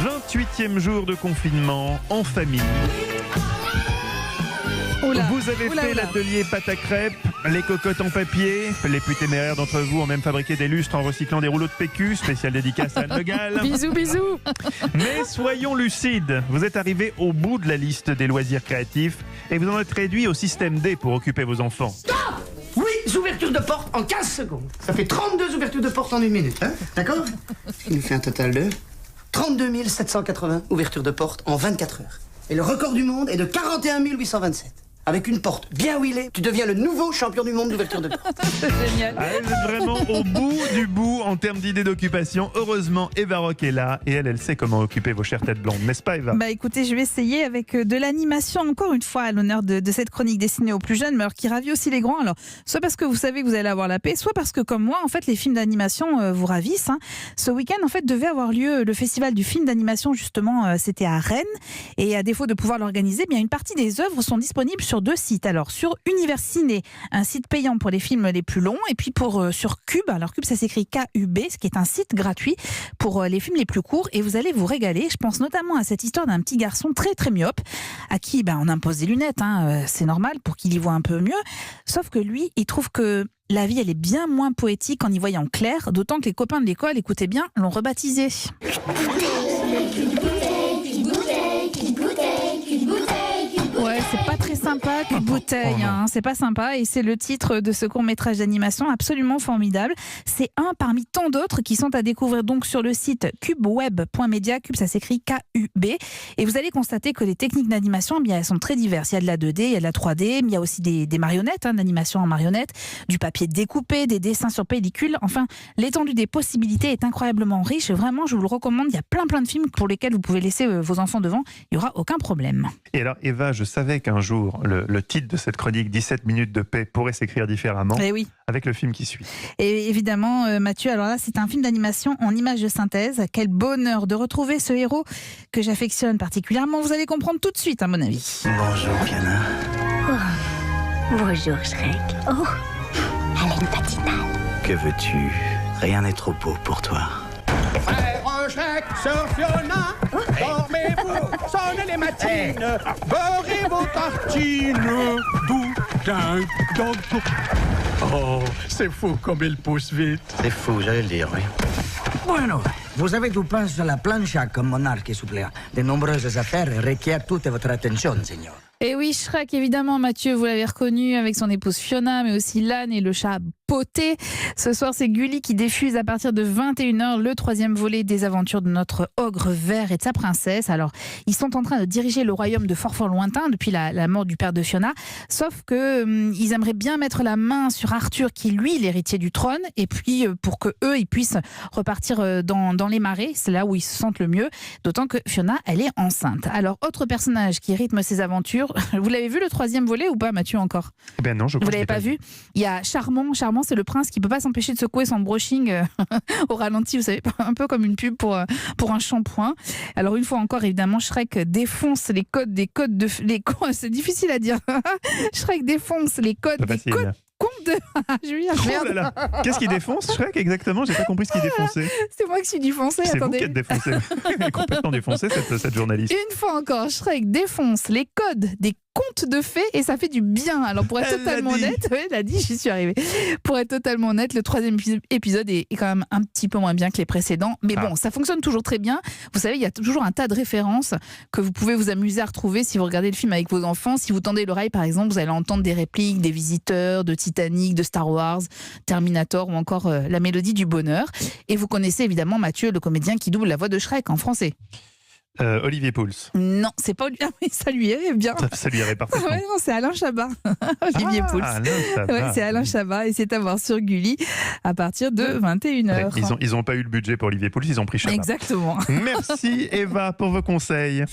28e jour de confinement en famille. Vous avez fait l'atelier pâte à crêpes, les cocottes en papier. Les plus téméraires d'entre vous ont même fabriqué des lustres en recyclant des rouleaux de PQ. Spécial dédicace à Anne Le Gall. Bisous, bisous. Mais soyons lucides. Vous êtes arrivé au bout de la liste des loisirs créatifs et vous en êtes réduit au système D pour occuper vos enfants. Stop! Oui, ouvertures de porte en 15 secondes. Ça fait 32 ouvertures de porte en 1 minute, hein? D'accord? Ce qui nous fait un total de 32 780 ouvertures de porte en 24 heures. Et le record du monde est de 41 827. Avec une porte bien huilée, tu deviens le nouveau champion du monde d'ouverture de porte. C'est génial. Ah, vous êtes vraiment au bout du bout en termes d'idées d'occupation. Heureusement, Eva Rock est là et elle sait comment occuper vos chères têtes blondes, n'est-ce pas, Eva? Bah écoutez, je vais essayer avec de l'animation encore une fois à l'honneur de cette chronique destinée aux plus jeunes, mais alors qui ravit aussi les grands. Alors, soit parce que vous savez que vous allez avoir la paix, soit parce que comme moi, en fait, les films d'animation vous ravissent. Ce week-end, en fait, devait avoir lieu le festival du film d'animation, justement, c'était à Rennes. Et à défaut de pouvoir l'organiser, bien une partie des œuvres sont disponibles sur 2 sites. Alors, sur Univers Ciné, un site payant pour les films les plus longs, et puis sur Cube, alors Cube ça s'écrit K-U-B, ce qui est un site gratuit pour les films les plus courts, et vous allez vous régaler. Je pense notamment à cette histoire d'un petit garçon très très myope, à qui on impose des lunettes, c'est normal pour qu'il y voit un peu mieux, sauf que lui, il trouve que la vie elle est bien moins poétique en y voyant clair, d'autant que les copains de l'école, écoutez bien, l'ont rebaptisé. Ouais, c'est pas très sympa qu'une bouteille, c'est pas sympa, et c'est le titre de ce court-métrage d'animation absolument formidable. C'est un parmi tant d'autres qui sont à découvrir donc sur le site cubeweb.media. Cube, ça s'écrit K-U-B, et vous allez constater que les techniques d'animation, elles sont très diverses. Il y a de la 2D, il y a de la 3D, mais il y a aussi des marionnettes, d'animation en marionnettes, du papier découpé, des dessins sur pellicule. Enfin, l'étendue des possibilités est incroyablement riche. Vraiment, je vous le recommande. Il y a plein de films pour lesquels vous pouvez laisser vos enfants devant. Il n'y aura aucun problème. Et alors, Eva, je savais qu'un jour, le titre de cette chronique, 17 minutes de paix, pourrait s'écrire différemment, oui, avec le film qui suit. Et évidemment, Mathieu, alors là, c'est un film d'animation en images de synthèse. Quel bonheur de retrouver ce héros que j'affectionne particulièrement. Vous allez comprendre tout de suite, à mon avis. Bonjour, Fiona. Oh. Bonjour, Shrek. Oh, Haleine Patinale. Que veux-tu? Rien n'est trop beau pour toi. Frère Shrek sur Fiona, dormez-vous, sonnez les matines, beurrez vos tartines, Oh, c'est fou comme il pousse vite. C'est fou, j'allais le dire, oui. Bueno, vous avez tout pain sur la plancha comme monarque et suppléant. De nombreuses affaires requièrent toute votre attention, Seigneur. Et oui, Shrek, évidemment, Mathieu, vous l'avez reconnu avec son épouse Fiona, mais aussi l'âne et le chat Poté. Ce soir, c'est Gulli qui diffuse à partir de 21h le 3e volet des aventures de notre ogre vert et de sa princesse. Alors, ils sont en train de diriger le royaume de fort lointain depuis la mort du père de Fiona, sauf que ils aimeraient bien mettre la main sur Arthur, qui lui, l'héritier du trône, et puis pour que eux, ils puissent repartir dans les marais, c'est là où ils se sentent le mieux, d'autant que Fiona, elle est enceinte. Alors, autre personnage qui rythme ses aventures, vous l'avez vu le 3e volet ou pas, Mathieu, encore? Eh bien non, je crois. Vous l'avez pas vu? Il y a Charmant, c'est le prince qui peut pas s'empêcher de secouer son brushing au ralenti, vous savez, un peu comme une pub pour un shampoing. Alors une fois encore, évidemment, Shrek défonce les codes c'est difficile à dire. Shrek défonce les codes des codes. Compte de... Julien, oh là là. Qu'est-ce qui défonce, Shrek, exactement? J'ai pas compris ce qu'il défonçait. C'est moi qui suis défoncé. C'est attendez. vous qui êtes défoncé. Elle est complètement défoncée, cette journaliste. Une fois encore, Shrek défonce les codes des contes de fées et ça fait du bien. Alors pour être totalement honnête, elle a dit, j'y suis arrivée. Pour être totalement honnête, le 3e épisode est quand même un petit peu moins bien que les précédents. Mais bon, ça fonctionne toujours très bien. Vous savez, il y a toujours un tas de références que vous pouvez vous amuser à retrouver si vous regardez le film avec vos enfants. Si vous tendez l'oreille, par exemple, vous allez entendre des répliques des Visiteurs, de Titanic, de Star Wars, Terminator ou encore la mélodie du bonheur. Et vous connaissez évidemment Mathieu, le comédien qui double la voix de Shrek en français. Olivier Pouls. Non, c'est pas lui. Ah oui, ça lui irait bien. Ça lui irait parfaitement. Ouais, non, c'est Alain Chabat. Olivier Pouls. Alain Chabat. Ouais, c'est Alain Chabat et c'est à voir sur Gulli à partir de 21h. Ils ont pas eu le budget pour Olivier Pouls, ils ont pris Chabat. Exactement. Merci Eva pour vos conseils.